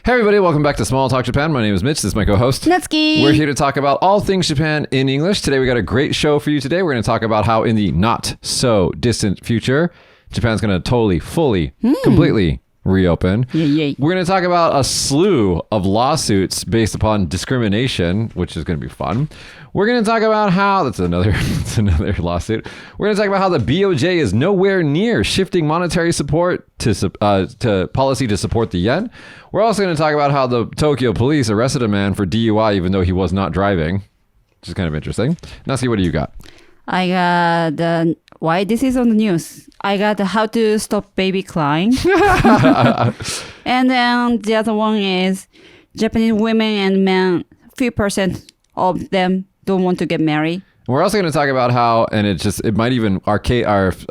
Hey everybody, welcome back to Small Talk Japan. My name is Mitch. This is my co-host. Natsuki. We're here to talk about all things Japan in English. Today we got a great show for you today. We're going to talk about how in the not so distant future, Japan's going to totally, fully, completely reopen. Yay. We're going to talk about a slew of lawsuits based upon discrimination, which is going to be fun. We're going to talk about how that's another lawsuit. We're going to talk about how the BOJ is nowhere near shifting monetary support to policy to support the yen. We're also going to talk about how the Tokyo police arrested a man for DUI even though he was not driving, which is kind of interesting. Natsuki, what do you got? I got why this is on the news. I got how to stop baby crying. And then the other one is Japanese women and men, few percent of them don't want to get married. We're also going to talk about how, and it might even, our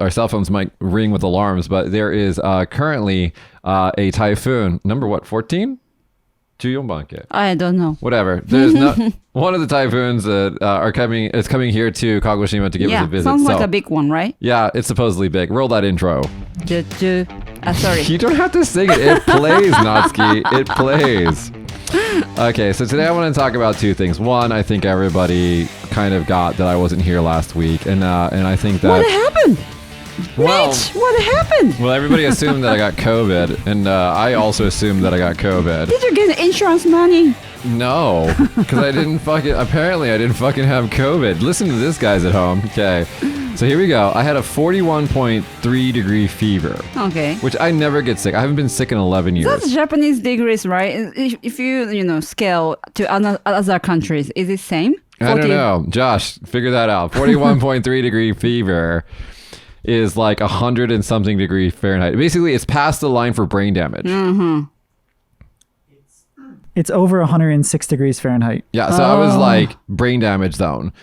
cell phones might ring with alarms, but there is currently a typhoon, number what, 14? I don't know. Whatever. There's not one of the typhoons that is coming here to Kagoshima to give us a visit. Sounds like a big one, right? Yeah, it's supposedly big. Roll that intro. Sorry. You don't have to sing it. It plays, Natsuki. It plays. Okay, so today I want to talk about two things. One, I think everybody kind of got that I wasn't here last week, and I think that What happened? Well, Mitch, what happened? Well, everybody assumed that I got COVID, and I also assumed that I got COVID. Did you get insurance money? No, because I didn't fucking have COVID. Listen to this, guys at home. Okay, so here we go. I had a 41.3 degree fever. Okay. Which I never get sick. I haven't been sick in 11 years. That's Japanese degrees, right? If you scale to other countries, is it same? 40? I don't know. Josh, figure that out. 41.3 degree fever is like 100 and something degree Fahrenheit. Basically, it's past the line for brain damage. Mm-hmm. It's over 106 degrees Fahrenheit. Yeah, so I was like brain damage zone.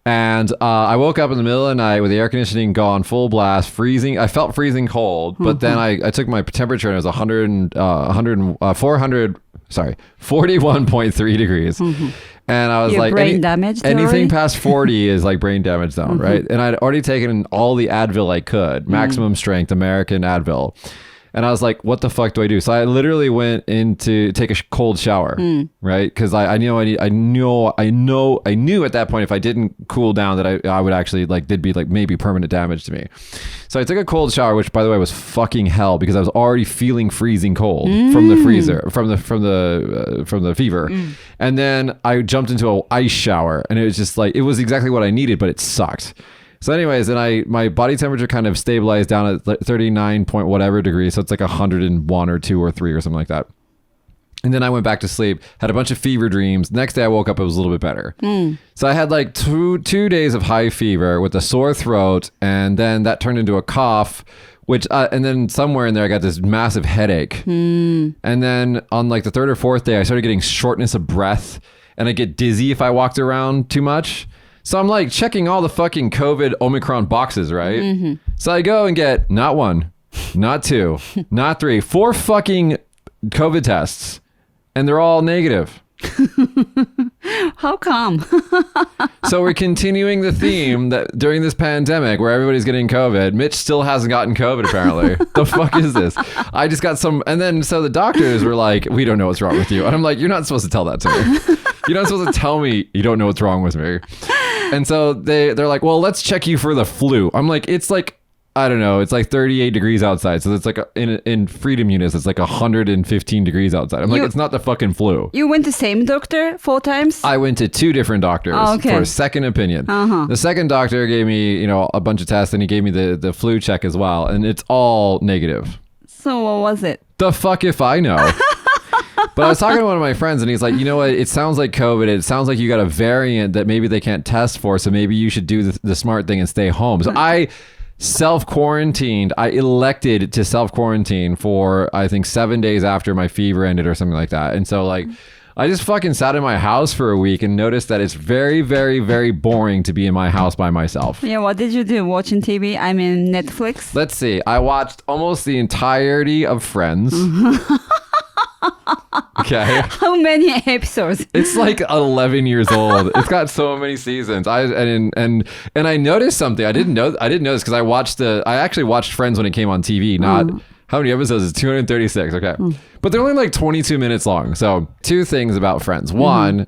And I woke up in the middle of the night with the air conditioning gone full blast, freezing. I felt freezing cold, but then I took my temperature and it was 41.3 degrees. Mm-hmm. And I was like, brain damaged anything already? past 40 is like brain damage zone, right? And I'd already taken all the Advil I could, maximum strength American Advil. And I was like, what the fuck do I do? So I literally went in to take a cold shower, right? Because I knew at that point if I didn't cool down that I would actually there'd be maybe permanent damage to me. So I took a cold shower, which by the way was fucking hell because I was already feeling freezing cold from the freezer, from the fever. And then I jumped into an ice shower and it was just it was exactly what I needed, but it sucked. So anyways, then my body temperature kind of stabilized down at 39 point whatever degrees. So it's like 101 or 2 or 3 or something like that. And then I went back to sleep, had a bunch of fever dreams. Next day I woke up, it was a little bit better. So I had two days of high fever with a sore throat. And then that turned into a cough, which, and then somewhere in there I got this massive headache. And then on the third or fourth day, I started getting shortness of breath and I get dizzy if I walked around too much. So I'm checking all the fucking COVID Omicron boxes, right? So I go and get not 1, not 2, not 3, 4 fucking COVID tests. And they're all negative. How come? So we're continuing the theme that during this pandemic where everybody's getting COVID, Mitch still hasn't gotten COVID apparently. The fuck is this? I just got some, and then so the doctors were like, we don't know what's wrong with you. And I'm like, you're not supposed to tell that to me. You're not supposed to tell me you don't know what's wrong with me. And so they're like, well, let's check you for the flu. I'm like, it's I don't know, it's 38 degrees outside. So it's in freedom units, it's 115 degrees outside. I'm like, it's not the fucking flu. You went to same doctor 4 times? I went to 2 different doctors for a second opinion. The second doctor gave me, a bunch of tests and he gave me the flu check as well. And it's all negative. So what was it? The fuck if I know. But I was talking to one of my friends and he's like, you know what? It sounds like COVID. It sounds like you got a variant that maybe they can't test for. So maybe you should do the smart thing and stay home. So I self-quarantined. I elected to self-quarantine for, I think, 7 days after my fever ended or something like that. And so I just fucking sat in my house for a week and noticed that it's very, very, very boring to be in my house by myself. Yeah, what did you do? Watching TV? I mean, Netflix? Let's see. I watched almost the entirety of Friends. Okay. How many episodes? It's 11 years old. It's got so many seasons. I noticed something. I didn't know this because I actually watched Friends when it came on TV, How many episodes is 236? Okay. But they're only like 22 minutes long. So two things about Friends. One,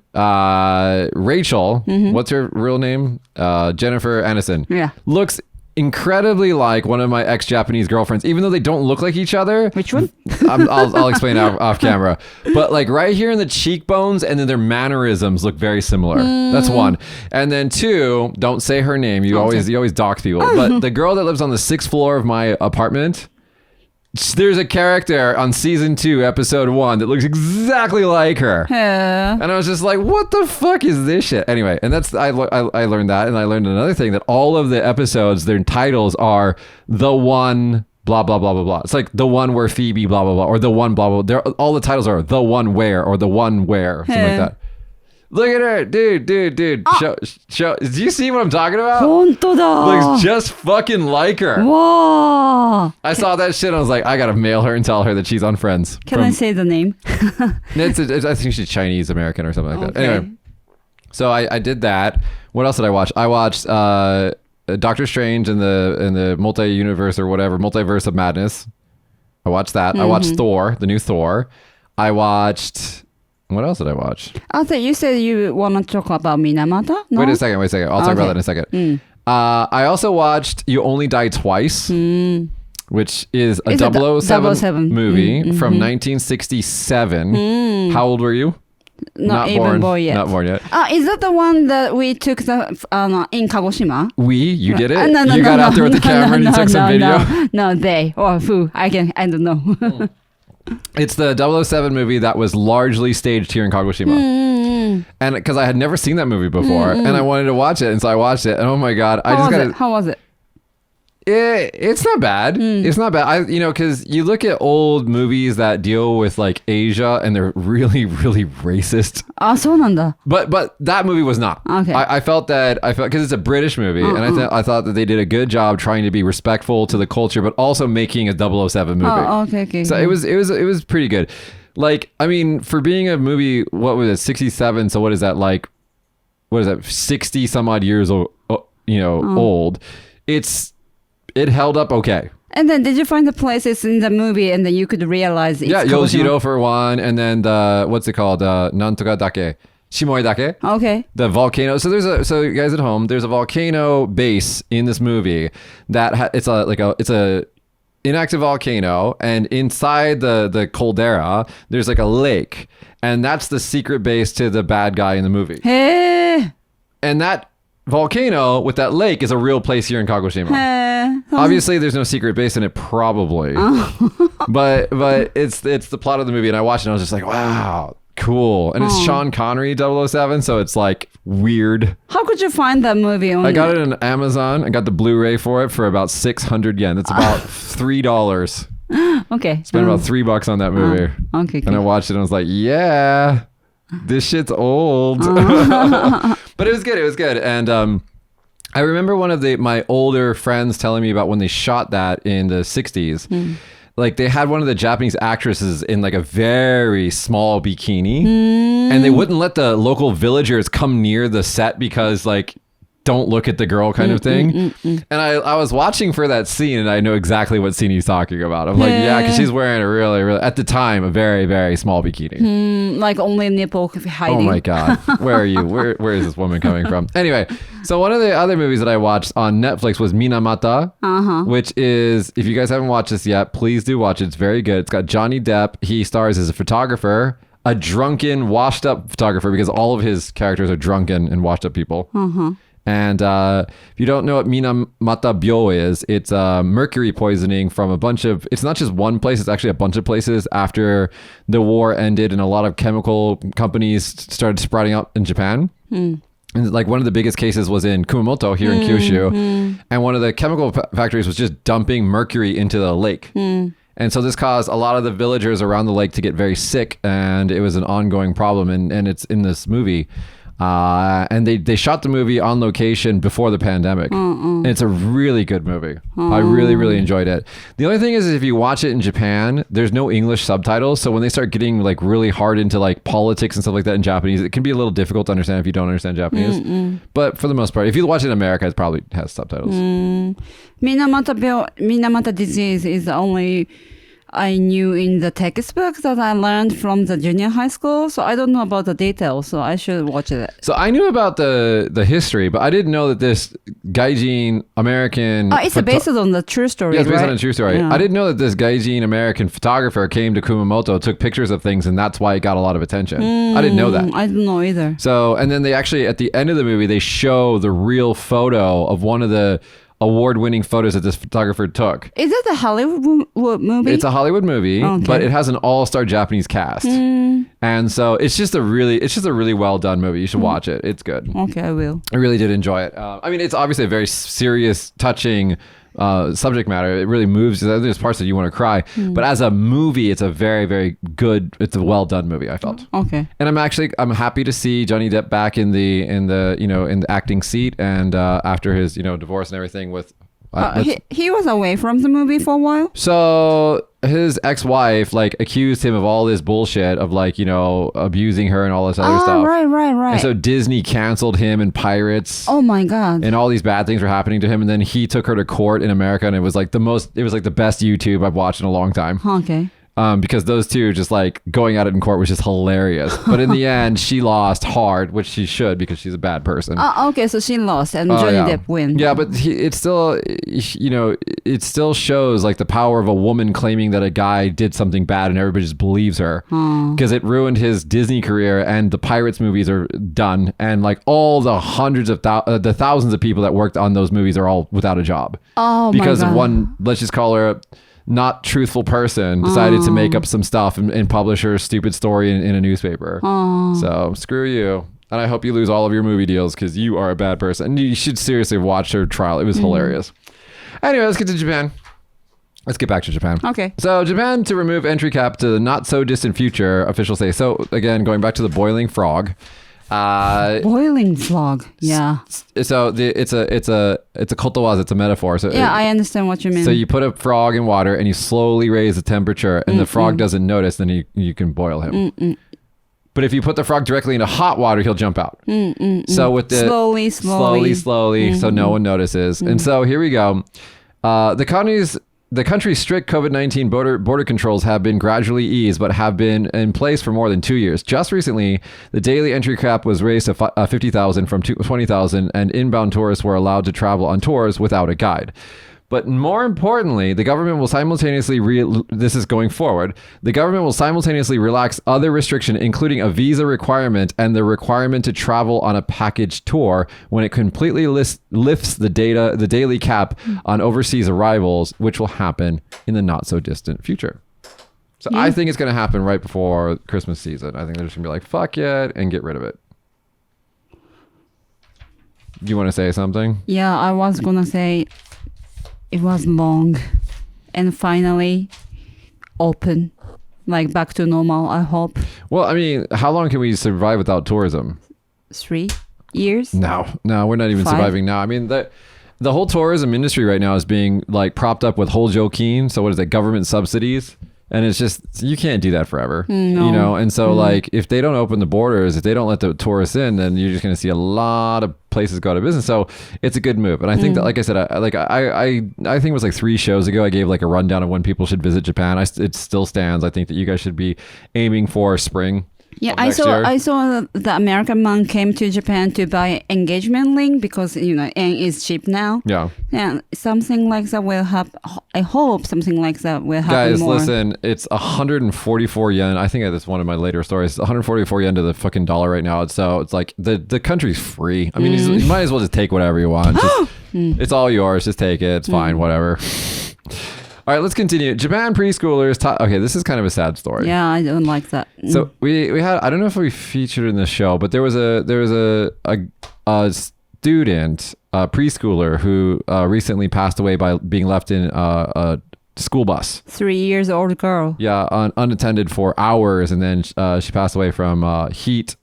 Rachel, what's her real name? Jennifer Aniston. Yeah. Looks incredibly like one of my ex-Japanese girlfriends, even though they don't look like each other. Which one? I'll explain off camera. But like right here in the cheekbones and then their mannerisms look very similar. That's one. And then two, don't say her name. You always dox people. But the girl that lives on the 6th floor of my apartment, there's a character on season 2, episode 1 that looks exactly like her. And I was just like, what the fuck is this shit? Anyway, and that's I learned that, and I learned another thing, that all of the episodes, their titles are the one blah blah blah blah blah. It's like the one where Phoebe blah blah blah, or the one blah blah. All the titles are the one where, or the one where, something like that. Look at her, dude. Show. Do you see what I'm talking about? 本当だ。 Looks just fucking like her. わあ。 I saw that shit and I was like, I gotta mail her and tell her that she's on Friends. Can I say the name? I think she's Chinese American or something like that. Okay. Anyway, so I did that. What else did I watch? I watched Doctor Strange in the multi-universe or whatever, multiverse of madness. I watched that. I watched Thor, the new Thor. I watched... What else did I watch? Arthur, you said you want to talk about Minamata? No? Wait a second. I'll talk about that in a second. I also watched You Only Die Twice, which is a 007 movie from 1967. How old were you? Not even born yet. Not born yet. Is that the one that we took in Kagoshima? You did it? No, you got out there with the camera and you took some video? No, they or who? I don't know. It's the 007 movie that was largely staged here in Kagoshima. And because I had never seen that movie before and I wanted to watch it. And so I watched it and oh my God. How was it? It's not bad. It's not bad. Because you look at old movies that deal with like Asia and they're really, really racist. あ、そうなんだ. But that movie was not. Okay. I felt because it's a British movie and I thought that they did a good job trying to be respectful to the culture, but also making a 007 movie. Oh, okay. So it was pretty good. Like, I mean, for being a movie, what was it, 67? So what is that, like, 60 some odd years old, old. It held up okay. And then did you find the places in the movie and then you could realize it's Yojiro for one, and then the, what's it called? Nantoka Dake. Shimoi Dake. Okay. The volcano. So so you guys at home, there's a volcano base in this movie that it's a inactive volcano, and inside the caldera, there's like a lake, and that's the secret base to the bad guy in the movie. Hey. And that volcano with that lake is a real place here in Kagoshima. Obviously, there's no secret base in it, probably. but it's the plot of the movie, and I watched it and I was just like, wow, cool. And it's Sean Connery 007, so it's like weird. How could you find that movie? I got it on Amazon. I got the Blu-ray for it for about 600 yen. That's about $3. Okay. Spent about $3 on that movie. Okay. And I watched it and I was like, yeah, this shit's old. But it was good. And I remember one of my older friends telling me about when they shot that in the 60s. Like they had one of the Japanese actresses in like a very small bikini and they wouldn't let the local villagers come near the set because like, don't look at the girl kind of thing. And I was watching for that scene and I know exactly what scene he's talking about. I'm like, yeah, because she's wearing a really, really, at the time, a very, very small bikini. Like only nipple hiding. Oh my God. Where are you? Where is this woman coming from? Anyway, so one of the other movies that I watched on Netflix was Minamata, which is, if you guys haven't watched this yet, please do watch it. It's very good. It's got Johnny Depp. He stars as a photographer, a drunken, washed up photographer, because all of his characters are drunken and washed up people. And if you don't know what Minamata Byo is, it's mercury poisoning from a bunch of, it's not just one place, it's actually a bunch of places after the war ended and a lot of chemical companies started sprouting up in Japan. And like one of the biggest cases was in Kumamoto here in Kyushu. And one of the chemical factories was just dumping mercury into the lake. And so this caused a lot of the villagers around the lake to get very sick, and it was an ongoing problem. And it's in this movie. And they shot the movie on location before the pandemic. And it's a really good movie. I really, really enjoyed it. The only thing is if you watch it in Japan, there's no English subtitles. So when they start getting like really hard into like politics and stuff like that in Japanese, it can be a little difficult to understand if you don't understand Japanese. But for the most part, if you watch it in America, it probably has subtitles. Minamata disease is only I knew in the textbook that I learned from the junior high school. So I don't know about the details. So I should watch it. So I knew about the history, but I didn't know that this Gaijin American... It's based on the true story, Yeah, it's based right? on a true story. Yeah. I didn't know that this Gaijin American photographer came to Kumamoto, took pictures of things, and that's why it got a lot of attention. I didn't know that. I don't know either. So, and then they actually, at the end of the movie, they show the real photo of one of the award-winning photos that this photographer took. Is it a Hollywood movie? It's a Hollywood movie, Okay. but it has an all-star Japanese cast. And so it's just a really well-done movie. You should watch it. It's good. Okay, I will. I really did enjoy it. I mean, it's obviously a very serious, touching subject matter. It really moves. There's parts that you want to cry, but as a movie, it's a very, very good. It's a well done movie. I felt. Okay. And I'm happy to see Johnny Depp back in the acting seat, and after his divorce and everything with. He was away from the movie for a while. So his ex-wife accused him of all this bullshit of abusing her and all this other stuff. Right. And so Disney canceled him and Pirates. Oh my God. And all these bad things were happening to him, and then he took her to court in America, and it was the best YouTube I've watched in a long time. Okay. Because those two just going at it in court was just hilarious. But in the end, she lost hard, which she should because she's a bad person. Okay, so she lost and Johnny Depp win. Yeah, but it still, it still shows the power of a woman claiming that a guy did something bad and everybody just believes her. Because it ruined his Disney career, and the Pirates movies are done, and all the hundreds of the thousands of people that worked on those movies are all without a job. Oh because my God. of one, let's just call her not truthful person decided to make up some stuff and publish her stupid story in a newspaper. So screw you. And I hope you lose all of your movie deals because you are a bad person. And you should seriously watch her trial. It was hilarious. Anyway, let's get to Japan. Let's get back to Japan. Okay. So Japan to remove entry cap to the not so distant future, officials say. So again, going back to the boiling frog. Boiling frog. Yeah. So it's a kotowaza, it's a metaphor. So Yeah, I understand what you mean. So you put a frog in water and you slowly raise the temperature, and the frog doesn't notice, then you can boil him. But if you put the frog directly into hot water, he'll jump out. So with the slowly, so no one notices. And so here we go. The country's strict COVID-19 border controls have been gradually eased, but have been in place for more than 2 years. Just recently, the daily entry cap was raised to 50,000 from 20,000, and inbound tourists were allowed to travel on tours without a guide. But more importantly, the government will simultaneously, this is going forward, the government will simultaneously relax other restrictions, including a visa requirement and the requirement to travel on a package tour when it completely lifts the daily cap on overseas arrivals, which will happen in the not so distant future. So I think it's going to happen right before Christmas season. I think they're just going to be like, fuck yeah, and get rid of it. Do you want to say something? Yeah, I was gonna say it was long and finally open, back to normal, I hope. Well, I mean, how long can we survive without tourism? 3 years? No, we're not even 5? surviving now. I mean, the whole tourism industry right now is being propped up with Hojokin. So what is it? Government subsidies. And it's just, you can't do that forever, No. And so if they don't open the borders, if they don't let the tourists in, then you're just going to see a lot of places go out of business. So it's a good move. And I think that, like I said, I think it was 3 shows ago, I gave a rundown of when people should visit Japan. It still stands. I think that you guys should be aiming for spring. Yeah, of next year. I saw the American man came to Japan to buy engagement ring because yen is cheap now. Yeah. And something like that will happen. I hope something like that will happen Guys, more. listen, it's 144 yen. I think that's one of my later stories. It's 144 yen to the fucking dollar right now. So it's the country's free. I mean, you might as well just take whatever you want. It's all yours. Just take it. It's fine. Whatever. All right, let's continue. Japan preschoolers. Okay, this is kind of a sad story. Yeah, I don't like that. So we had, I don't know if we featured in the show, but there was a student, a preschooler who recently passed away by being left in a school bus. 3 years old girl. Yeah, unattended for hours, and then she passed away from heat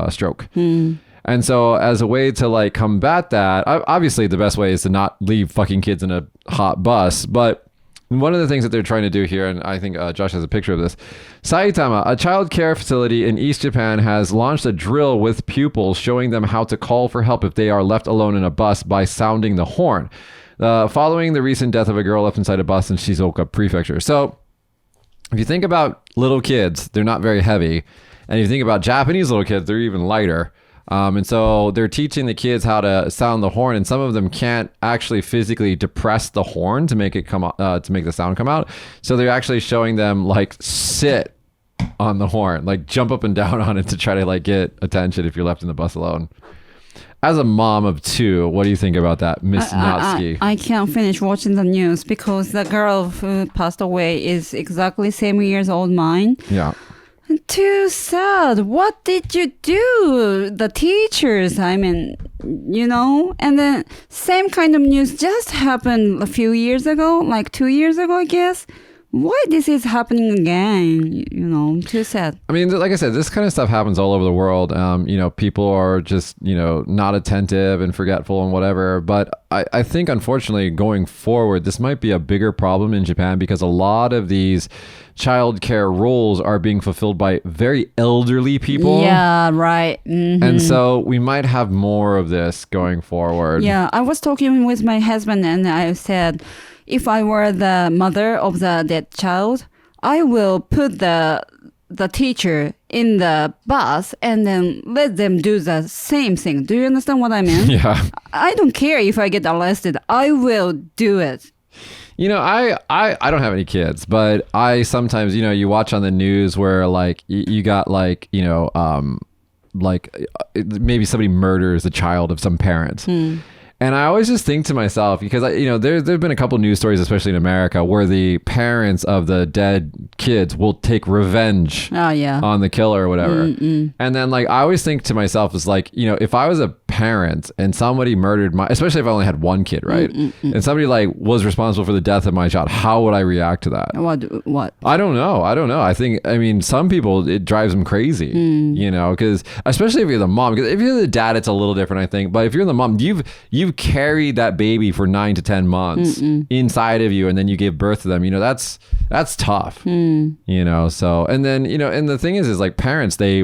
stroke. And so as a way to combat that, obviously the best way is to not leave fucking kids in a hot bus, but one of the things that they're trying to do here, and I think Josh has a picture of this, Saitama, a child care facility in East Japan, has launched a drill with pupils showing them how to call for help if they are left alone in a bus by sounding the horn. Following the recent death of a girl left inside a bus in Shizuoka Prefecture. So if you think about little kids, they're not very heavy. And if you think about Japanese little kids, they're even lighter. And so they're teaching the kids how to sound the horn, and some of them can't actually physically depress the horn to make it come to make the sound come out. So they're actually showing them like sit on the horn, like jump up and down on it to try to like get attention if you're left in the bus alone. As a mom of two, what do you think about that, Miss Natsuki? I can't finish watching the news because the girl who passed away is exactly same years old mine. Yeah. Too sad. What did you do? The teachers, I mean, and then same kind of news just happened a few years ago, like 2 years ago, I guess. Why this is happening again? Too sad. I mean, like I said, this kind of stuff happens all over the world. People are just, not attentive and forgetful and whatever. But I think, unfortunately, going forward, this might be a bigger problem in Japan because a lot of these childcare roles are being fulfilled by very elderly people. Yeah, right. Mm-hmm. And so we might have more of this going forward. Yeah, I was talking with my husband and I said, if I were the mother of the dead child, I will put the teacher in the bus and then let them do the same thing. Do you understand what I mean? Yeah. I don't care if I get arrested. I will do it. I don't have any kids, but I sometimes, you watch on the news where like you got like, maybe somebody murders a child of some parent. And I always just think to myself, because there've been a couple news stories, especially in America, where the parents of the dead kids will take revenge on the killer or whatever. And then like I always think to myself, is like, if I was a parent and somebody murdered especially if I only had one kid, right? And somebody like was responsible for the death of my child, how would I react to that? What? I don't know. I mean, some people, it drives them crazy, because especially if you're the mom, because if you're the dad, it's a little different, I think. But if you're the mom, you've carried that baby for 9 to 10 months inside of you, and then you give birth to them. That's tough. So, and then, and the thing is like parents, they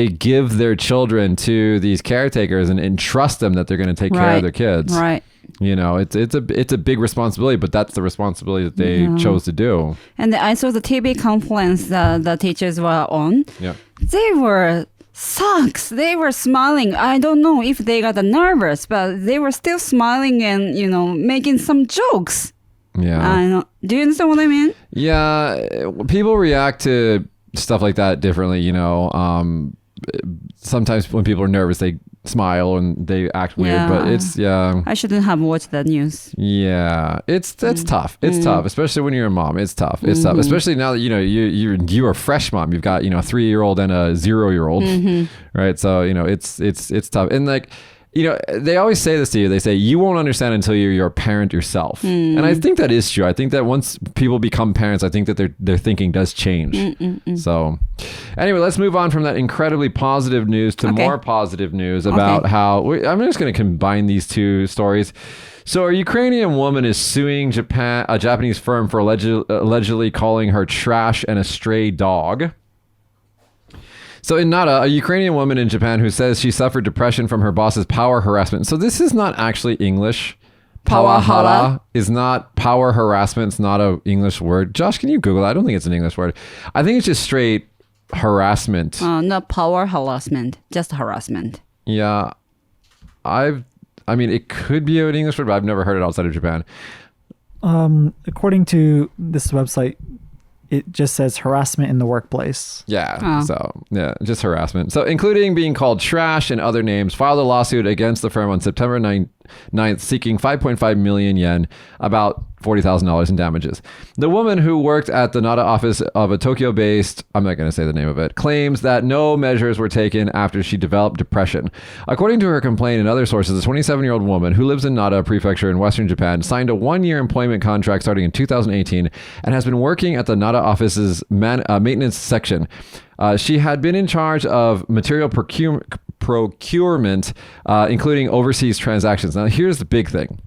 give their children to these caretakers and trust them that they're going to take care of their kids. Right. It's a big responsibility, but that's the responsibility that they chose to do. And I saw the TV conference the teachers were on. Yeah. They were sucks. They were smiling. I don't know if they got nervous, but they were still smiling and, making some jokes. Yeah. I know. Do you understand what I mean? Yeah. People react to stuff like that differently, sometimes when people are nervous, they smile and they act weird, but I shouldn't have watched that news. Yeah, it's tough. It's tough, especially when you're a mom. It's tough. It's tough, especially now that you're a fresh mom. You've got a 3-year-old and a 0-year-old, right? So it's tough, and like. They always say this to you. They say, you won't understand until you're a parent yourself. And I think that is true. I think that once people become parents, I think that their thinking does change. So anyway, let's move on from that incredibly positive news to more positive news about how... I'm just going to combine these two stories. So a Ukrainian woman is suing a Japanese firm for allegedly calling her trash and a stray dog. So in Nara, a Ukrainian woman in Japan who says she suffered depression from her boss's power harassment. So this is not actually English. Pawahara is not power harassment. It's not an English word. Josh, can you Google that? I don't think it's an English word. I think it's just straight harassment. Not power harassment, just harassment. Yeah. I mean, it could be an English word, but I've never heard it outside of Japan. According to this website, it just says harassment in the workplace. Yeah. Oh. So, yeah, just harassment. So, including being called trash and other names, filed a lawsuit against the firm on September 9th, seeking 5.5 million yen, about $40,000 in damages. The woman who worked at the Nara office of a Tokyo-based, I'm not going to say the name of it, claims that no measures were taken after she developed depression. According to her complaint and other sources, a 27-year-old woman who lives in Nara Prefecture in Western Japan signed a 1-year employment contract starting in 2018 and has been working at the Nara office's maintenance section. She had been in charge of material procurement, including overseas transactions. Now, here's the big thing.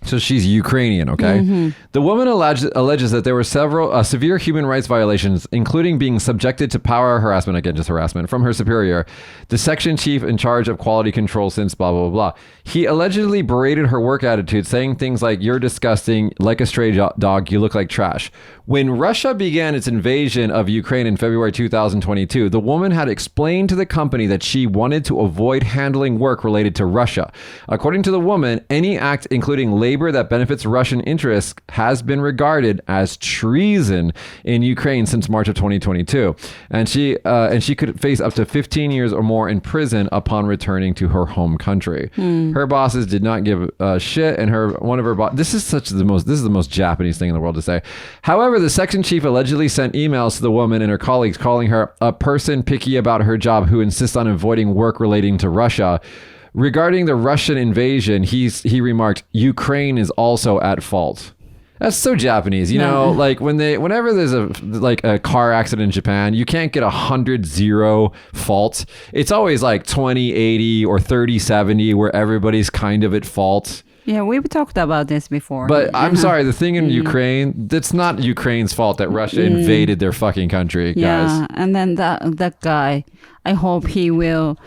So she's Ukrainian, okay? The woman alleges that there were several severe human rights violations, including being subjected to power harassment, again, just harassment, from her superior, the section chief in charge of quality control since blah, blah, blah, blah. He allegedly berated her work attitude, saying things like, "You're disgusting, like a stray dog, you look like trash." When Russia began its invasion of Ukraine in February 2022, the woman had explained to the company that she wanted to avoid handling work related to Russia. According to the woman, any act including labor that benefits Russian interests has been regarded as treason in Ukraine since March of 2022, and she could face up to 15 years or more in prison upon returning to her home country. Her bosses did not give a shit, and one of her this is the most Japanese thing in the world to say. However, the section chief allegedly sent emails to the woman and her colleagues calling her a person picky about her job who insists on avoiding work relating to Russia. Regarding the Russian invasion, he remarked, "Ukraine is also at fault." That's so Japanese, you know, like whenever there's a car accident in Japan, you can't get 100-0 fault. It's always like 20-80 or 30-70 where everybody's kind of at fault. Yeah, we've talked about this before. But I'm sorry, the thing in Ukraine, it's not Ukraine's fault that Russia invaded their fucking country, guys. Yeah, and then that guy, I hope he will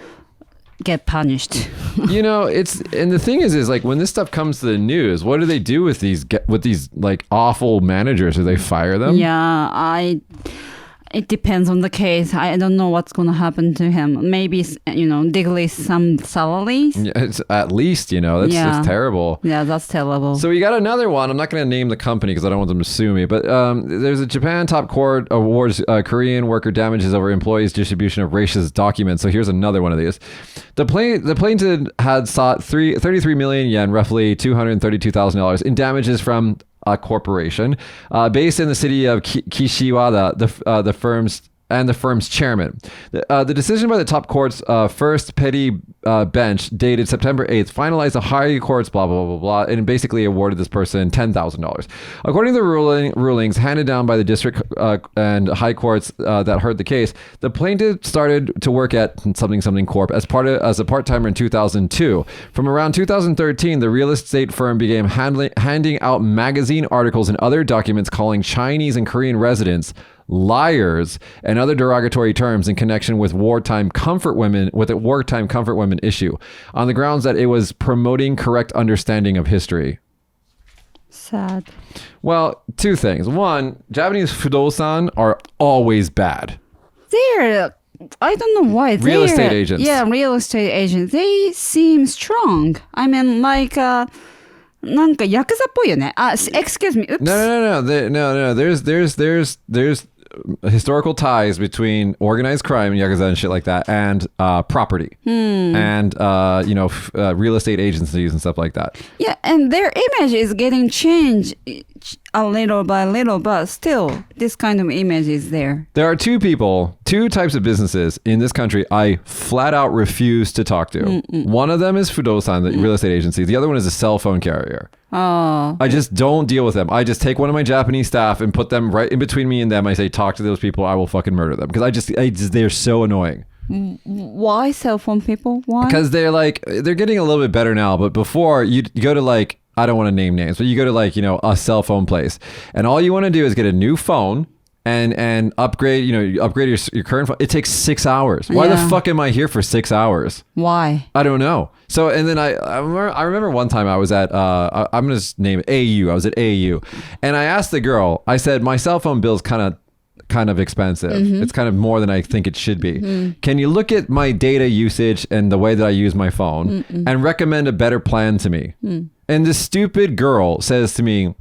get punished. You know, and the thing is like when this stuff comes to the news, what do they do with these like awful managers? Do they fire them? Yeah, it depends on the case. I don't know what's going to happen to him. Maybe, decrease some salaries. Yeah, it's at least, that's terrible. Yeah, that's terrible. So we got another one. I'm not going to name the company because I don't want them to sue me. But there's a Japan top court awards Korean worker damages over employees' distribution of racist documents. So here's another one of these. The plaintiff had sought 33 million yen, roughly $232,000 in damages from a corporation based in the city of Kishiwada, the firm's chairman. The decision by the top court's first petty bench, dated September 8th, finalized the higher court's blah, blah, blah, blah, and basically awarded this person $10,000. According to the rulings handed down by the district and high courts that heard the case, the plaintiff started to work at something corp as a part-timer in 2002. From around 2013, the real estate firm began handing out magazine articles and other documents calling Chinese and Korean residents liars and other derogatory terms in connection with wartime comfort women issue, on the grounds that it was promoting correct understanding of history. Sad. Well, two things. One, Japanese fudosan are always bad. I don't know why. Real estate agents. Yeah, real estate agents. They seem strong. I mean, like, なんかヤクザっぽいよね. Excuse me. Oops. No. There's historical ties between organized crime, yakuza and shit like that, and property, and real estate agencies and stuff like that. Yeah, and their image is getting changed a little by little, but still, this kind of image is there. There are two types of businesses in this country I flat out refuse to talk to. One of them is Fudosan, the real estate agency. The other one is a cell phone carrier. Oh. I just don't deal with them. I just take one of my Japanese staff and put them right in between me and them. I say, talk to those people. I will fucking murder them. Because they're so annoying. Why cell phone people? Why? Because they're getting a little bit better now. But before, you go to I don't want to name names, but you go to a cell phone place. And all you want to do is get a new phone and upgrade, upgrade your current phone. It takes 6 hours. Why the fuck am I here for 6 hours? Why? I don't know. So, and then I remember one time I was at, I'm going to name it AU. I was at AU and I asked the girl, I said, my cell phone bill's kind of expensive. It's kind of more than I think it should be. Can you look at my data usage and the way that I use my phone and recommend a better plan to me? And this stupid girl says to me,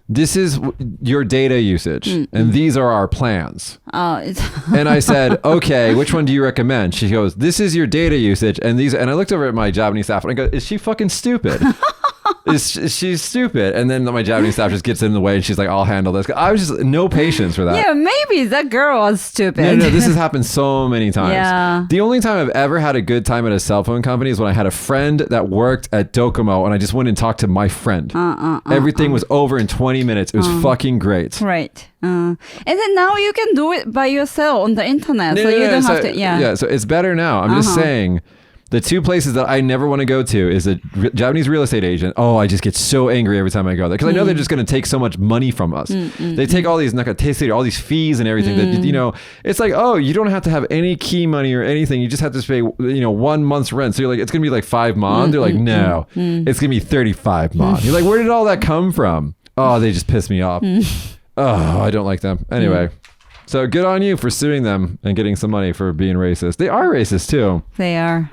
this is your data usage and these are our plans. And I said, okay, which one do you recommend? She goes, this is your data usage and these, and I looked over at my Japanese staff and I go, is she fucking stupid? She's stupid. And then my Japanese staff just gets in the way and she's like, I'll handle this. I was just no patience for that. Yeah, maybe that girl was stupid. No, this has happened so many times. Yeah. The only time I've ever had a good time at a cell phone company is when I had a friend that worked at Docomo and I just went and talked to my friend. Everything was over in 20 minutes. It was fucking great. Right. And then now you can do it by yourself on the internet. You don't have to. Yeah. Yeah, so it's better now. I'm just saying, The two places that I never want to go to is a Japanese real estate agent. Oh, I just get so angry every time I go there because I know they're just going to take so much money from us. They take all these all these fees and everything. That it's like, oh, you don't have to have any key money or anything. You just have to pay 1 month's rent. So you're like, it's going to be like 5 mon. They're like, no, it's going to be 35 mon. You're like, where did all that come from? Oh, they just piss me off. Oh, I don't like them. Anyway. So good on you for suing them and getting some money for being racist. They are racist too. They are.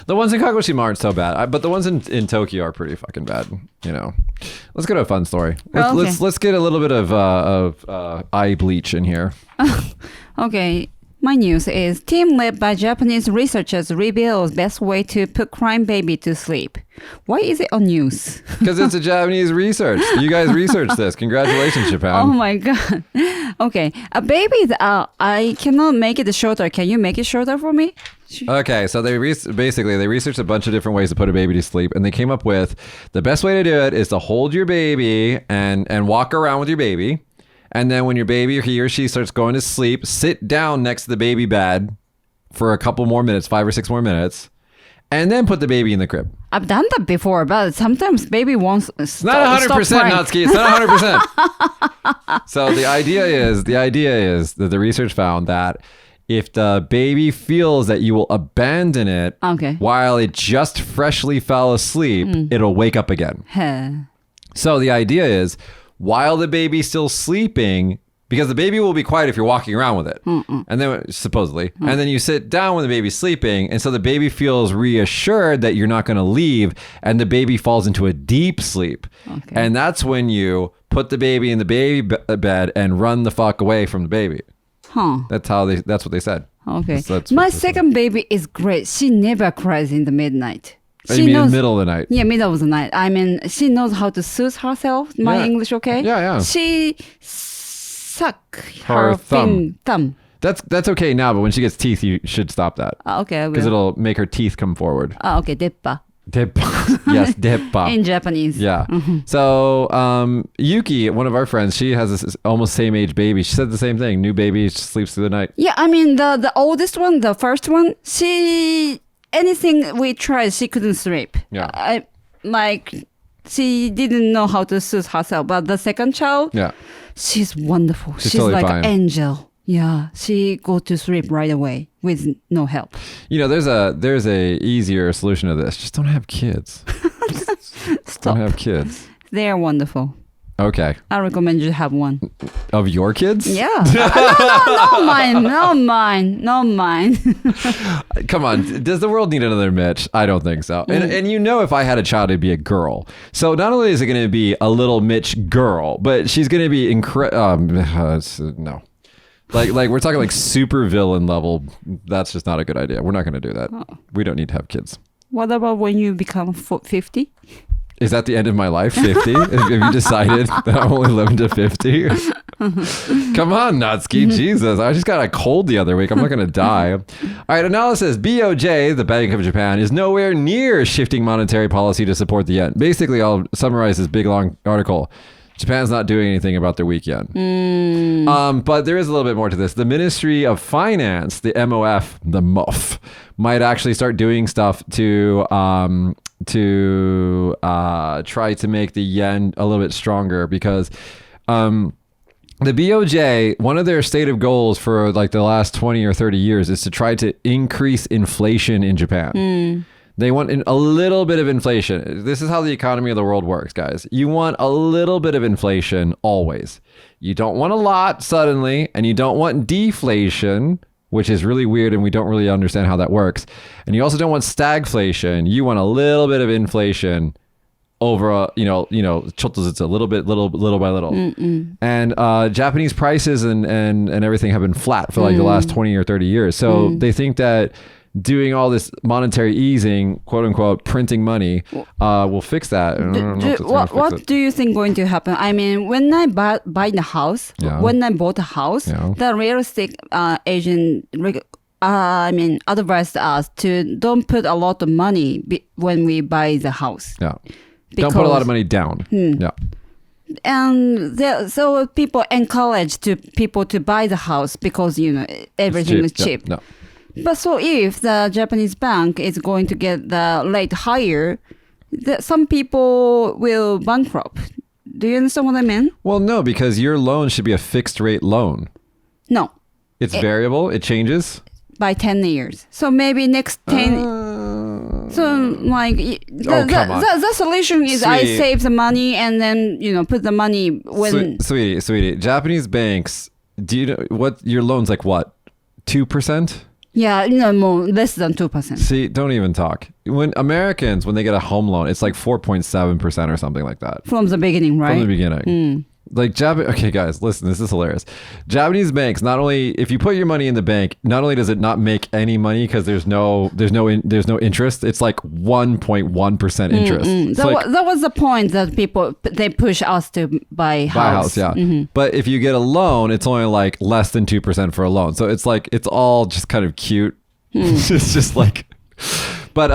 The ones in Kagoshima aren't so bad, but the ones in Tokyo are pretty fucking bad. Let's go to a fun story. Let's get a little bit of eye bleach in here. Okay. My news is team led by Japanese researchers reveals best way to put crying baby to sleep. Why is it on news? Because it's a Japanese research. You guys researched this. Congratulations, Japan. Oh my god. Okay. A baby's out. I cannot make it shorter. Can you make it shorter for me? Okay, so they researched a bunch of different ways to put a baby to sleep, and they came up with the best way to do it is to hold your baby and walk around with your baby. And then when your baby, he or she starts going to sleep, sit down next to the baby bed for a couple more minutes, 5 or 6 more minutes, and then put the baby in the crib. I've done that before, but sometimes baby wants It's not 100%, Natsuki. It's not 100%. So the idea is that the research found that if the baby feels that you will abandon it while it just freshly fell asleep, it'll wake up again. So the idea is, while the baby's still sleeping, because the baby will be quiet if you're walking around with it, and then supposedly, and then you sit down when the baby's sleeping, and so the baby feels reassured that you're not going to leave, and the baby falls into a deep sleep, and that's when you put the baby in the baby bed and run the fuck away from the baby. That's what they said. Okay. My second baby is great. She never cries in the midnight. You mean in the middle of the night? Yeah, middle of the night. I mean, she knows how to soothe herself. My English, okay? Yeah. She suck her thumb. That's okay now, but when she gets teeth, you should stop that. Okay, because it'll make her teeth come forward. Okay, deppa. Yes, deppa. In Japanese. Yeah. So Yuki, one of our friends, she has this almost same age baby. She said the same thing. New baby, she sleeps through the night. Yeah, I mean the oldest one, the first one, anything we tried, she couldn't sleep. Yeah. She didn't know how to soothe herself. But the second child, she's wonderful. She's totally like fine. an angel. Yeah, she go to sleep right away with no help. There's a easier solution to this. Just don't have kids. Stop. Don't have kids. They are wonderful. Okay. I recommend you have one. Of your kids? Yeah. No, mine. Come on. Does the world need another Mitch? I don't think so. And if I had a child, it'd be a girl. So not only is it going to be a little Mitch girl, but she's going to be no. Like we're talking like super villain level. That's just not a good idea. We're not going to do that. We don't need to have kids. What about when you become 50? Is that the end of my life? 50? Have you decided that I'm only living to 50? Come on, Natsuki. Jesus. I just got a cold the other week. I'm not going to die. All right. Analysis. BOJ, the Bank of Japan, is nowhere near shifting monetary policy to support the yen. Basically, I'll summarize this big, long article. Japan's not doing anything about their weak yen. But there is a little bit more to this. The Ministry of Finance, the MOF, might actually start doing stuff to try to make the yen a little bit stronger because the BOJ, one of their stated goals for like the last 20 or 30 years is to try to increase inflation in Japan. They want a little bit of inflation. This is how the economy of the world works, guys. You want a little bit of inflation always. You don't want a lot suddenly, and you don't want deflation, which is really weird, and we don't really understand how that works. And you also don't want stagflation. You want a little bit of inflation over, it's a little by little. And Japanese prices and everything have been flat for like the last 20 or 30 years. So they think that doing all this monetary easing, quote unquote, printing money, will fix that. What do you think going to happen? I mean, when I buy the house, when I bought a house, the real estate agent, advised us to don't put a lot of money when we buy the house. Yeah. Don't put a lot of money down. Yeah. And so people encourage people to buy the house because everything is cheap. No. But so if the Japanese bank is going to get the rate higher, some people will bankrupt. Do you understand what I mean? Well, no, because your loan should be a fixed rate loan. No. It's variable. It changes. By 10 years. So maybe next 10... So like... come on. The solution is I save the money and then, put the money when... Sweetie. Japanese banks, do you know what your loan's like what? 2%? Yeah, no, more, less than 2%. See, don't even talk. When Americans, when they get a home loan, it's like 4.7% or something like that. From the beginning, right? From the beginning. Like okay guys, listen, this is hilarious. Japanese banks, not only if you put your money in the bank, not only does it not make any money because there's no interest, it's like 1.1% interest. That was the point that they push us to buy house. Yeah. But if you get a loan, it's only like less than 2% for a loan. So it's like it's all just kind of cute. It's just like but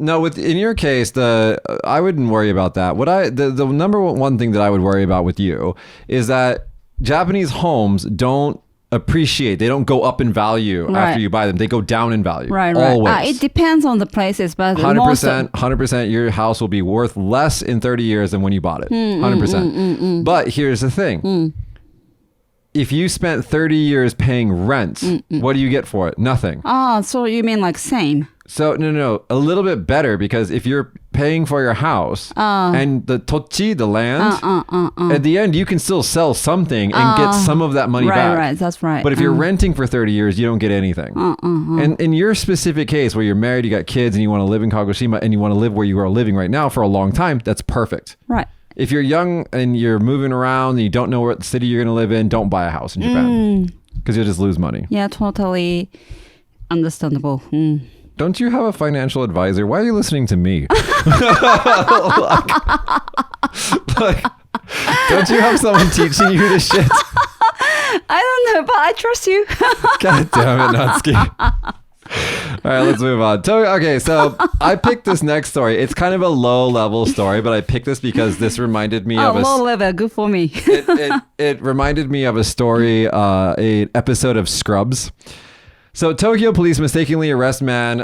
no, in your case, I wouldn't worry about that. The number one thing that I would worry about with you is that Japanese homes don't appreciate. They don't go up in value after you buy them. They go down in value. Right. Always. It depends on the places, but 100%, your house will be worth less in 30 years than when you bought it. 100%. But here's the thing. If you spent 30 years paying rent, what do you get for it? Nothing. So you mean like same? So no, a little bit better, because if you're paying for your house and the tochi, the land, at the end you can still sell something and get some of that money back. Right, that's right. But if you're renting for 30 years, you don't get anything. And in your specific case where you're married, you got kids, and you want to live in Kagoshima and you want to live where you are living right now for a long time, that's perfect. Right. If you're young and you're moving around and you don't know what city you're going to live in, don't buy a house in Japan, because you'll just lose money. Yeah, totally understandable. Don't you have a financial advisor? Why are you listening to me? like, don't you have someone teaching you this shit? I don't know, but I trust you. God damn it, Natsuki. All right, let's move on. Okay, so I picked this next story. It's kind of a low-level story, but I picked this because this reminded me of low level, good for me. it reminded me of a story, an episode of Scrubs. So Tokyo police mistakenly arrest man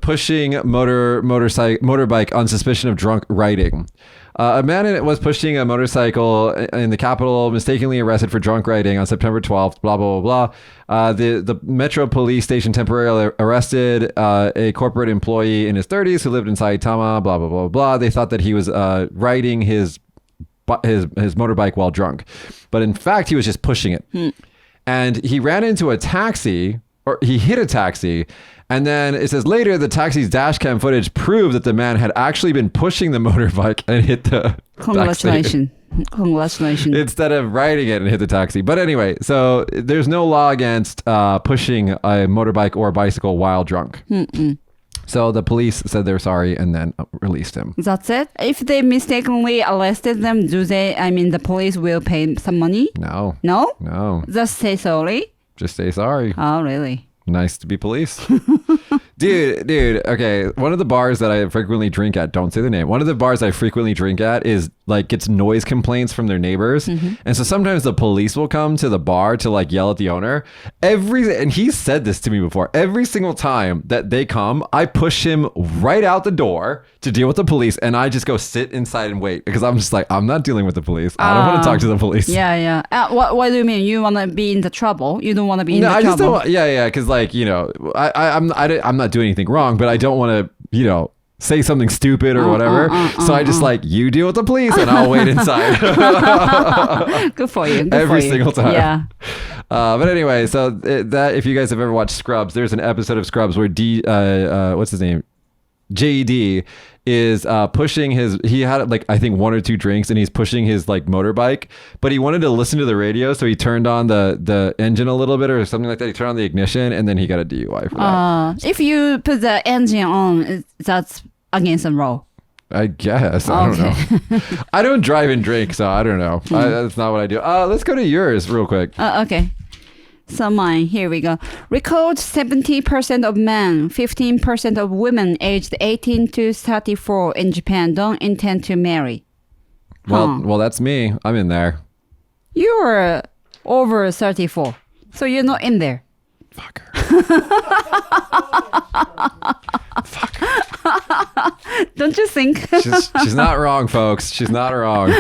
pushing motorbike on suspicion of drunk riding. A man was pushing a motorcycle in the capital, mistakenly arrested for drunk riding on September 12th, blah, blah, blah, blah. The Metro Police Station temporarily arrested a corporate employee in his 30s who lived in Saitama, blah, blah, blah, blah. They thought that he was riding his motorbike while drunk. But in fact, he was just pushing it. And he ran into a taxi, or he hit a taxi. And then it says later, the taxi's dash cam footage proved that the man had actually been pushing the motorbike and hit the Congratulations. Instead of riding it and hit the taxi. But anyway, so there's no law against pushing a motorbike or bicycle while drunk. So the police said they're sorry and then released him. That's it? If they mistakenly arrested them, the police will pay some money? No. No? No. Just say sorry? Just say sorry. Oh, really? Nice to be police. Dude, okay. One of the bars that I frequently drink at, don't say the name. One of the bars I frequently drink at is gets noise complaints from their neighbors. And so sometimes the police will come to the bar to yell at the owner. And he said this to me before. Every single time that they come, I push him right out the door to deal with the police. And I just go sit inside and wait, because I'm just I'm not dealing with the police. I don't want to talk to the police. Yeah. What do you mean? You want to be in the trouble? You don't want to be in the trouble? No, I just don't want, yeah. Because I'm not doing anything wrong, but I don't want to, say something stupid or whatever. So I just you deal with the police and I'll wait inside. Good for you. Every single time. Yeah. But anyway, so that if you guys have ever watched Scrubs, there's an episode of Scrubs where what's his name? JD is pushing he had I think one or two drinks and he's pushing his motorbike, but he wanted to listen to the radio, so he turned on the engine a little bit or something like that. He turned on the ignition and then he got a DUI for that. If you put the engine on, that's against the law. I guess. I don't know. I don't drive and drink, so I don't know. That's not what I do. Let's go to yours real quick. Okay. So mine, here we go. Record 70% of men, 15% of women aged 18 to 34 in Japan don't intend to marry. Well, that's me. I'm in there. You're over 34, so you're not in there. Fuck her. Fuck her. Don't you think? She's not wrong, folks. She's not wrong.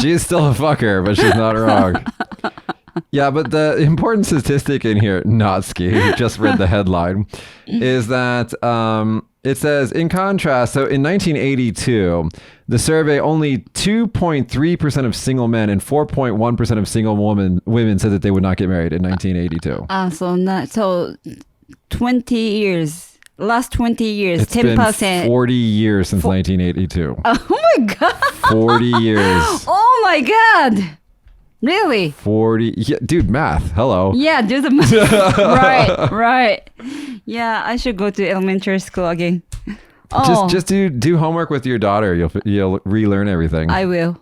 She is still a fucker, but she's not wrong. Yeah, but the important statistic in here, Natsuki, who just read the headline, is that it says, in contrast, so in 1982, the survey, only 2.3% of single men and 4.1% of single women said that they would not get married in 1982. So 20 years. Last 20 years, It's 10%. been 40 years since 1982. Oh my God. 40 years. Oh my God. Really? 40. Yeah, dude, math. Hello. Yeah, do the math. Right. Yeah, I should go to elementary school again. Oh, Just do homework with your daughter. You'll relearn everything. I will.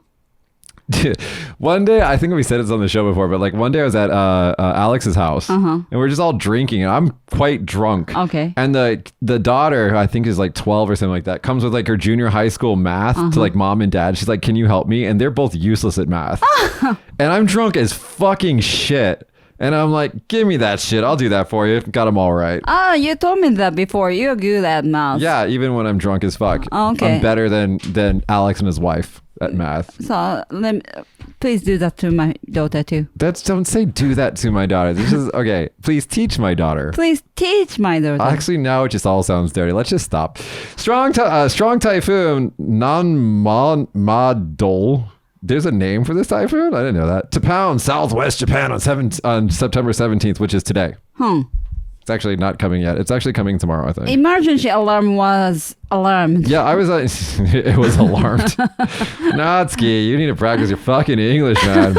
One day, I think we said this on the show before, but like one day I was at Alex's house and we're just all drinking and I'm quite drunk. Okay. And the daughter, who I think is like 12 or something like that, comes with like her junior high school math to like mom and dad. She's like, can you help me? And they're both useless at math. And I'm drunk as fucking shit. And I'm like, give me that shit. I'll do that for you. Got them all right. You told me that before. You're good at math. Yeah, even when I'm drunk as fuck. Okay. I'm better than Alex and his wife at math. So please do that to my daughter too. Don't say do that to my daughter. This is okay. Please teach my daughter. Please teach my daughter. Actually, now it just all sounds dirty. Let's just stop. Strong Typhoon non-modal. There's a name for this typhoon? I didn't know that. To pound southwest Japan on September 17th, which is today. It's actually not coming yet. It's actually coming tomorrow, I think. Emergency alarm was alarmed. Yeah, I was it was alarmed. Natsuki, you need to practice your fucking English, man.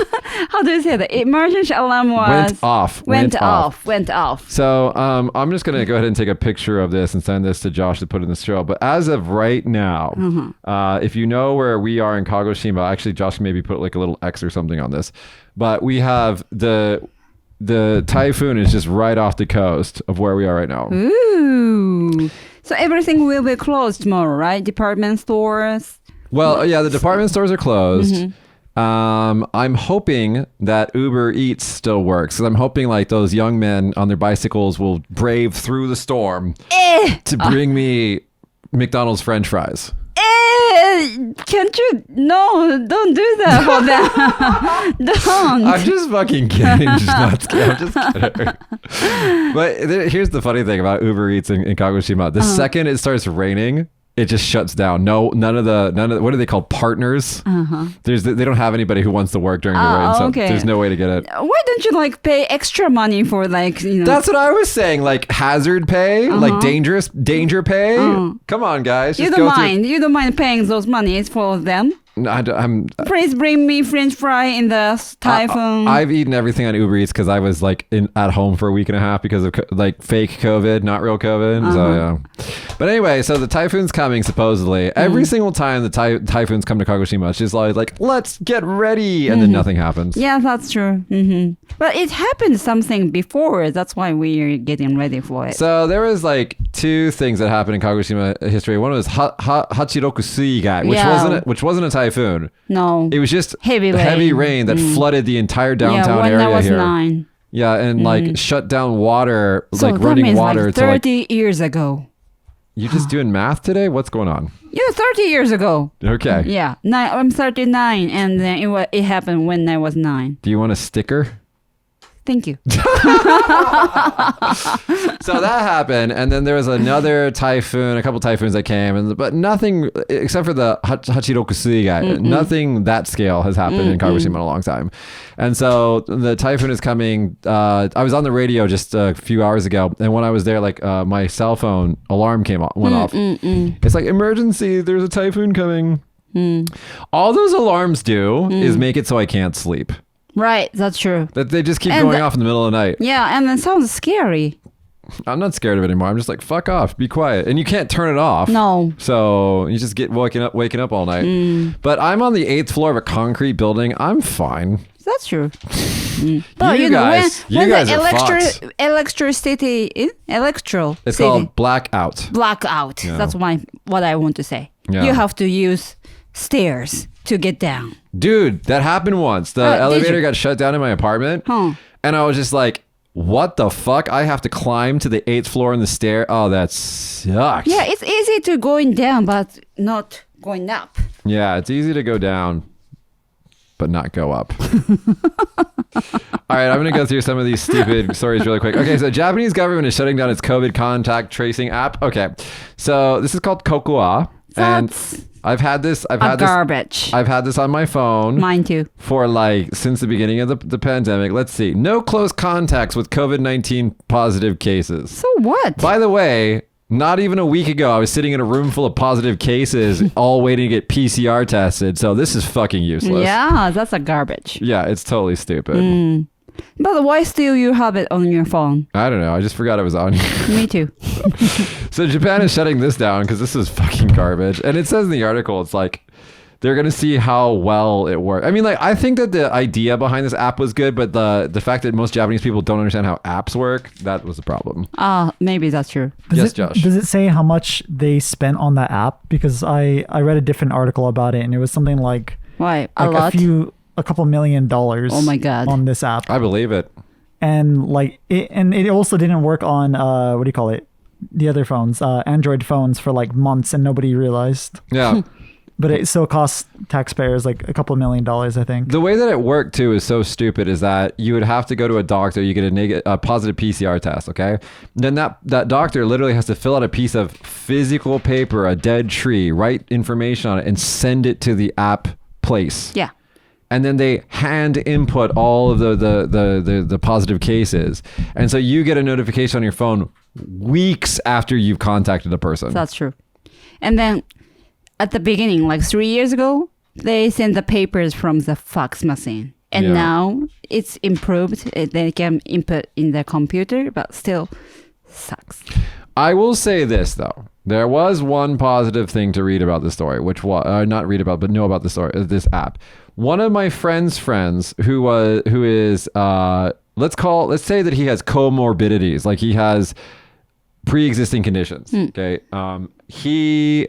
How do you say that? Emergency alarm was... Went off. Went off. So I'm just going to go ahead and take a picture of this and send this to Josh to put in the show. But as of right now, if you know where we are in Kagoshima, actually Josh can maybe put like a little X or something on this. But we have the typhoon is just right off the coast of where we are right now. Ooh. So everything will be closed tomorrow, right? Department stores? Well, yeah, the department stores are closed. I'm hoping that Uber Eats still works. And I'm hoping like those young men on their bicycles will brave through the storm to bring me McDonald's French fries. Can't you? No, don't do that for them. Don't. I'm just fucking kidding. I'm just kidding. But here's the funny thing about Uber Eats in Kagoshima. The second it starts raining, it just shuts down. None of the what are they called? Partners. They don't have anybody who wants to work during the rain, so there's no way to get it. Why don't you like pay extra money for like That's what I was saying. Like hazard pay, like danger pay. Come on, guys. You don't mind paying those monies for them. No, I'm. Please bring me French fry in the typhoon. I've eaten everything on Uber Eats because I was like at home for a week and a half because of like fake COVID, not real COVID. So yeah. But anyway, so the typhoon's coming supposedly. Every single time the typhoons come to Kagoshima, it's just like let's get ready, and then nothing happens. Yeah, that's true. But it happened something before. That's why we're getting ready for it. So there was like two things that happened in Kagoshima history. One was Hachiroku Suigai, which wasn't a typhoon. No. It was just heavy rain that flooded the entire downtown area when I was here. 9. Yeah, and like shut down water, So like that running means water. like to 30 years ago. You just doing math today? What's going on? Yeah, 30 years ago. Okay. Yeah, I'm 39, and then it happened when I was 9. Do you want a sticker? Thank you. So that happened, and then there was another typhoon, a couple typhoons that came, but nothing except for the Hachiroku Suigai. Nothing that scale has happened in Kagoshima in a long time. And so the typhoon is coming. I was on the radio just a few hours ago, and when I was there, like my cell phone alarm went off. It's like emergency. There's a typhoon coming. All those alarms do is make it so I can't sleep. Right, that's true. That they just keep going off in the middle of the night. Yeah, and it sounds scary. I'm not scared of it anymore. I'm just like, fuck off, be quiet. And you can't turn it off. No. So you just get waking up all night. But I'm on the 8th floor of a concrete building. I'm fine. That's true. But you guys are electricity, it's called blackout. Blackout. Yeah. That's what I want to say. Yeah. You have to use stairs to get down. Dude, that happened once. The elevator got shut down in my apartment. And I was just like, what the fuck? I have to climb to the 8th floor in the stair. Oh, that sucks. Yeah, it's easy to going down, but not going up. Yeah, it's easy to go down, but not go up. All right, I'm going to go through some of these stupid stories really quick. Okay, so Japanese government is shutting down its COVID contact tracing app. Okay, so this is called Cocoa. That's And I've had this garbage. I've had this on my phone. Mine too. For like since the beginning of the pandemic. Let's see. No close contacts with COVID-19 positive cases. So what? By the way, not even a week ago, I was sitting in a room full of positive cases, all waiting to get PCR tested. So this is fucking useless. Yeah, that's a garbage. Yeah, it's totally stupid. But why still you have it on your phone? I don't know. I just forgot it was on here. Me too. So Japan is shutting this down because this is fucking garbage. And it says in the article, it's like, they're going to see how well it works. I mean, like, I think that the idea behind this app was good, but the fact that most Japanese people don't understand how apps work, that was the problem. Maybe that's true. Josh. Does it say how much they spent on that app? Because I read a different article about it, and it was something like Why? a couple $1 million. Oh my God. On this app. I believe it. And like it also didn't work on what do you call it? The other phones, Android phones for like months, and nobody realized. Yeah. But it still costs taxpayers like a couple $1 million, I think. The way that it worked too is so stupid. Is that you would have to go to a doctor, you get a positive PCR test, okay? Then that doctor literally has to fill out a piece of physical paper, a dead tree, write information on it, and send it to the app place. Yeah. And then they hand input all of the positive cases. And so you get a notification on your phone weeks after you've contacted a person. That's true. And then at the beginning, like 3 years ago, they sent the papers from the fax machine. And Yeah. now it's improved. They can input in the computer, but still sucks. I will say this though. There was one positive thing to read about the story, which was not read about, but know about the story. This app. One of my friends' who is let's say that he has comorbidities, like he has pre-existing conditions. Okay, he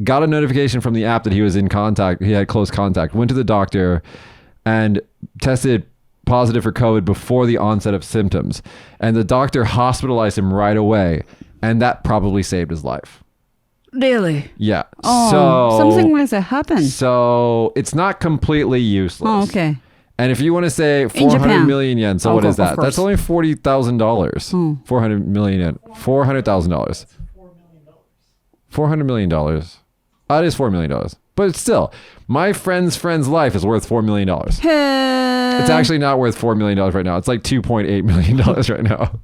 got a notification from the app that he was in contact. He had close contact. Went to the doctor and tested positive for COVID before the onset of symptoms, and the doctor hospitalized him right away. And that probably saved his life. Really? Yeah. Oh, so something like that happened. So it's not completely useless. Oh, okay. And if you want to say 400 Japan. million yen, so what is that? That's only $40,000. 400 million yen. $400,000. $400 million. It is $4 million. But still, my friend's life is worth $4 million. It's actually not worth $4 million right now. It's like $2.8 million right now.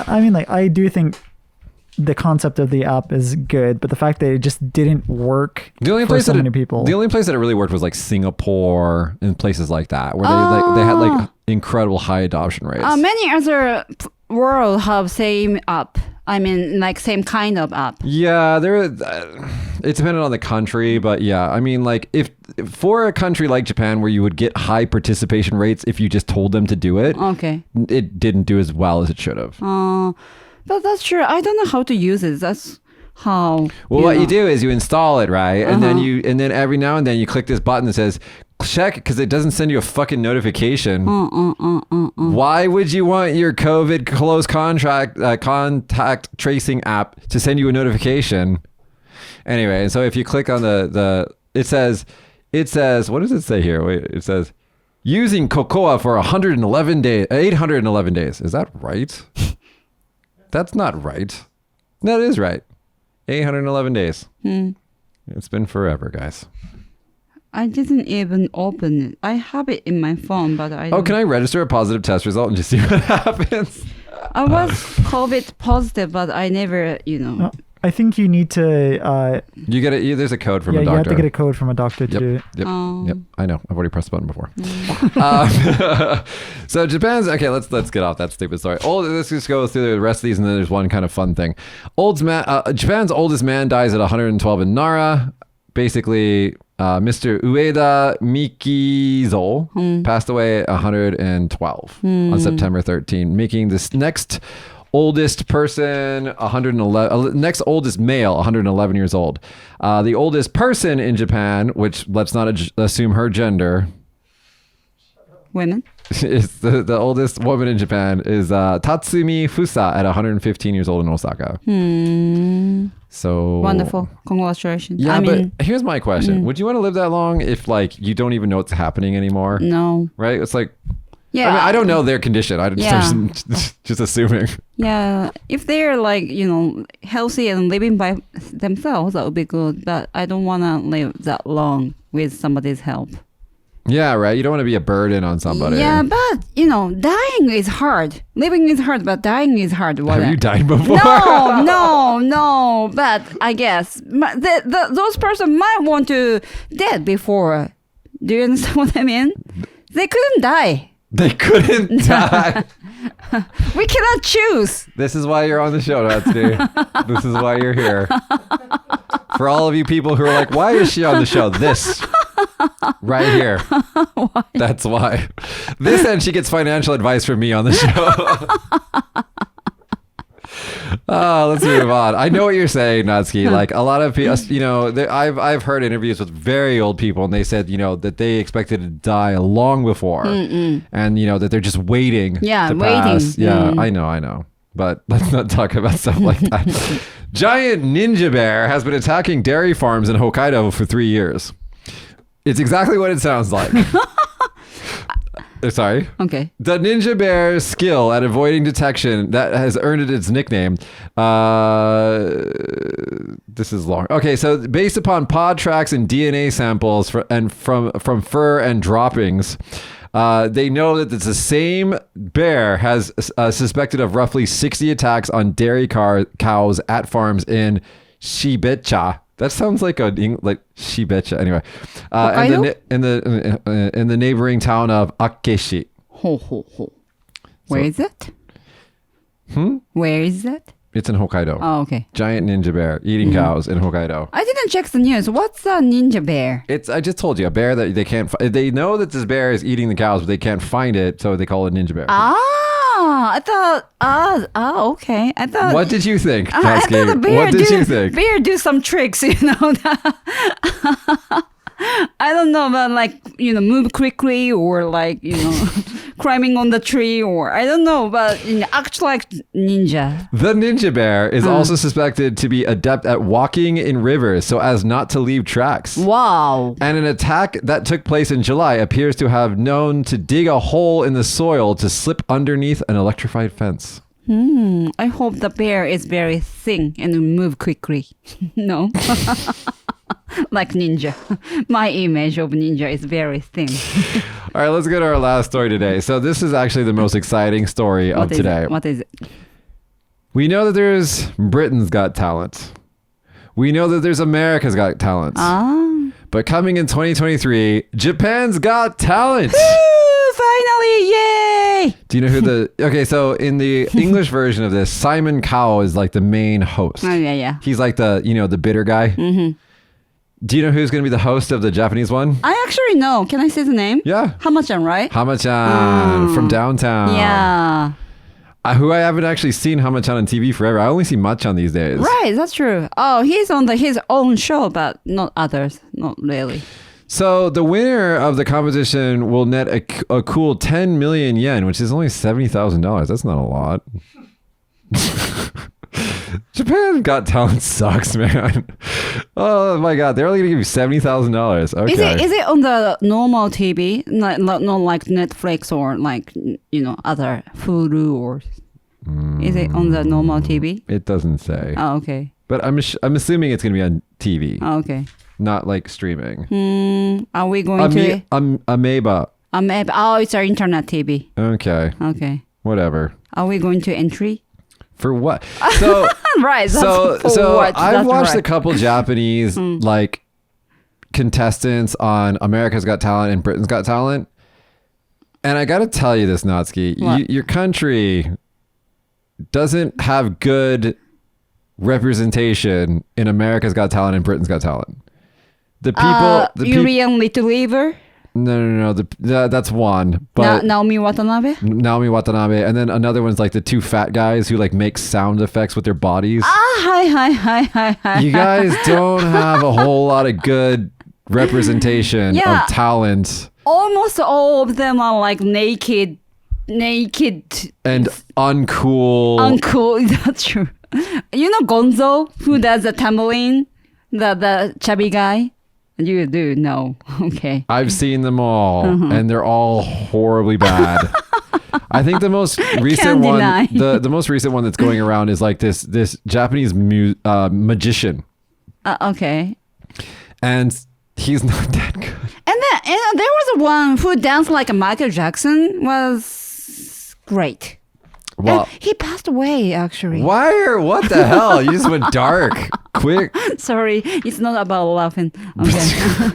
I mean, like, I do think the concept of the app is good, but the fact that it just didn't work for so many people. The only place that it really worked was like Singapore and places like that, where they had like incredible high adoption rates. Many other world have same app. I mean, like same kind of app. Yeah, it depended on the country, but yeah, I mean, like if for a country like Japan where you would get high participation rates if you just told them to do it, Okay. it didn't do as well as it should have. But that's true. I don't know how to use it. That's how. Well, what you do is you install it, right? And Uh-huh. then every now and then you click this button that says check, because it doesn't send you a fucking notification. Why would you want your COVID close contact tracing app to send you a notification? Anyway, and so if you click on it says, what does it say here? Wait, it says using Cocoa for 811 days. Is that right? That's not right. That is right. 811 days. It's been forever, guys. I didn't even open it. I have it in my phone, but I. Oh, can I register a positive test result and just see what happens? I was COVID positive, but I never, I think you need to. You get it. There's a code from a you doctor. have to get a code from a doctor to do it. Yep. Oh. Yep. I know. I've already pressed the button before. So Japan's okay. Let's get off that stupid story. Let's just go through the rest of these, and then there's one kind of fun thing. Japan's oldest man dies at 112 in Nara. Basically, Mr. Ueda Mikizo passed away at 112 on September 13, making this next oldest person 111, next oldest male 111 years old. The oldest person in Japan, which let's not assume her gender. women. It's the oldest woman in Japan is Tatsumi Fusa at 115 years old in Osaka. So Wonderful. Congratulations. Yeah, I mean, but here's my question. Would you want to live that long if like you don't even know what's happening anymore? no. Right? It's like Yeah. I mean, I don't know their condition. I'm just assuming. Yeah. If they're like, healthy and living by themselves, that would be good. But I don't want to live that long with somebody's help. Yeah, right. You don't want to be a burden on somebody. Yeah, but, dying is hard. Living is hard, but dying is hard. Have you died before? No. But I guess those person might want to dead before. Do you understand what I mean? They couldn't die. They couldn't die. We cannot choose. This is why you're on the show, Natsuki. This is why you're here. For all of you people who are like, why is she on the show? This. Right here. Why? That's why. This and she gets financial advice from me on the show. Let's move on. I know what you're saying, Natsuki. Like a lot of people, I've heard interviews with very old people, and they said, that they expected to die long before, and that they're just waiting. Yeah, to waiting. Pass. Yeah, I know. But let's not talk about stuff like that. Giant ninja bear has been attacking dairy farms in Hokkaido for 3 years. It's exactly what it sounds like. Sorry. Okay. The ninja bear's skill at avoiding detection that has earned it its nickname. This is long. Okay, so based upon pod tracks and DNA samples from fur and droppings, they know that it's the same bear has suspected of roughly 60 attacks on dairy cows at farms in Shibecha. That sounds like Shibecha. Anyway, in the neighboring town of Akeshi. Where is it? Where is it? It's in Hokkaido. Oh, okay. Giant ninja bear eating cows in Hokkaido. I didn't check the news. What's a ninja bear? I just told you, a bear that they can't. They know that this bear is eating the cows, but they can't find it, so they call it a ninja bear. I thought. Okay. I thought. What did you think, I Natsuki? thought the bear What did you think? Bear do some tricks, I don't know, but move quickly or climbing on the tree or I don't know, but act like ninja. The ninja bear is also suspected to be adept at walking in rivers so as not to leave tracks. Wow. And an attack that took place in July appears to have known to dig a hole in the soil to slip underneath an electrified fence. I hope the bear is very thin and move quickly. No. Like ninja. My image of ninja is very thin. All right, let's go to our last story today. So this is actually the most exciting story of today. What is it? We know that there's Britain's Got Talent. We know that there's America's Got Talent. But coming in 2023, Japan's Got Talent. Finally, yay! Do you know who okay, so in the English version of this, Simon Cowell is like the main host. Oh, yeah. He's like the bitter guy. Mm-hmm. Do you know who's going to be the host of the Japanese one? I actually know. Can I say the name? Yeah. Hama-chan, right? Hama-chan from downtown. Yeah. Who I haven't actually seen Hama-chan on TV forever. I only see Ma-chan these days. Right, that's true. Oh, he's on his own show, but not others. Not really. So the winner of the competition will net a cool 10 million yen, which is only $70,000. That's not a lot. Japan Got Talent sucks, man. Oh my god, they're only gonna give you $70,000. Okay. Is it on the normal TV, not like Netflix or other Hulu or? Is it on the normal TV? It doesn't say. Oh, okay. But I'm assuming it's gonna be on TV. Oh, okay. Not like streaming. Are we going to? Ameba. Oh, it's our internet TV. Okay. Okay. Whatever. Are we going to entry? For what? So right. So what? I've watched right. a couple Japanese contestants on America's Got Talent and Britain's Got Talent, and I got to tell you this, Natsuki, your country doesn't have good representation in America's Got Talent and Britain's Got Talent. The people, Urian Little No. That's one. But Naomi Watanabe, and then another one's like the two fat guys who like make sound effects with their bodies. Hi. You guys don't have a whole lot of good representation of talent almost all of them are like naked and uncool. Uncool. That's true. You know Gonzo, who does the tumbling, the chubby guy. You do know. Okay. I've seen them all, and they're all horribly bad. I think the most recent one, the most recent one that's going around is like this Japanese magician. Okay. And he's not that good. And then there was one who danced like a Michael Jackson. Was great. Well, and he passed away actually. What the hell? You just went dark quick. Sorry, it's not about laughing. Okay.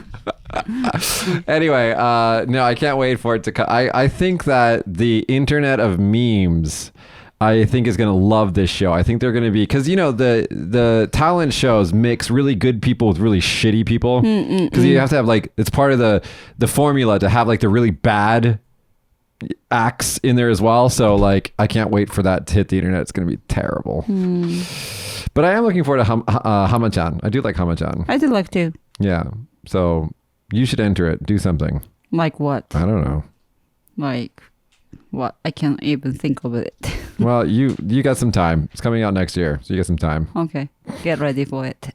Anyway, no, I can't wait for it to come. I think that the internet of memes, I think, is going to love this show. I think they're going to be, because, you know, the talent shows mix really good people with really shitty people. Because you have to have, like, it's part of the formula to have, like, the really bad acts in there as well. So, like, I can't wait for that to hit the internet. It's going to be terrible. But I am looking forward to Hama-chan. I do like Hama-chan. I do like too. Yeah. So you should enter it. Do something. Like what? I don't know. Like what? I can't even think of it. Well, you got some time. It's coming out next year, so you got some time. Okay. Get ready for it.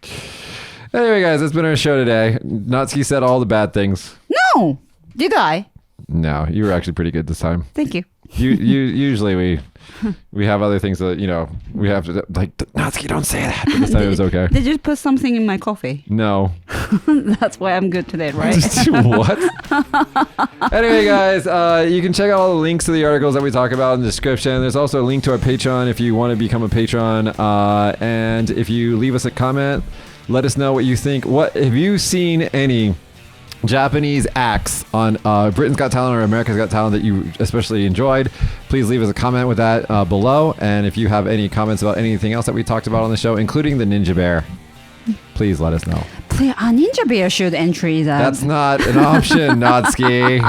Anyway, guys, that's been our show today. Natsuki said all the bad things. No! Did I? No, you were actually pretty good this time. Thank you. Usually we have other things that, you know, we have to, like, Natsuki, don't say that. But this time it was okay. Did you put something in my coffee? No. That's why I'm good today, right? What? Anyway, guys, you can check out all the links to the articles that we talk about in the description. There's also a link to our Patreon if you want to become a patron. And if you leave us a comment, let us know what you think. What have you seen any Japanese acts on Britain's Got Talent or America's Got Talent that you especially enjoyed? Please leave us a comment with that below. And if you have any comments about anything else that we talked about on the show, including the Ninja Bear, please let us know. Please, Ninja Bear should entry that. That's not an option, Natsuki.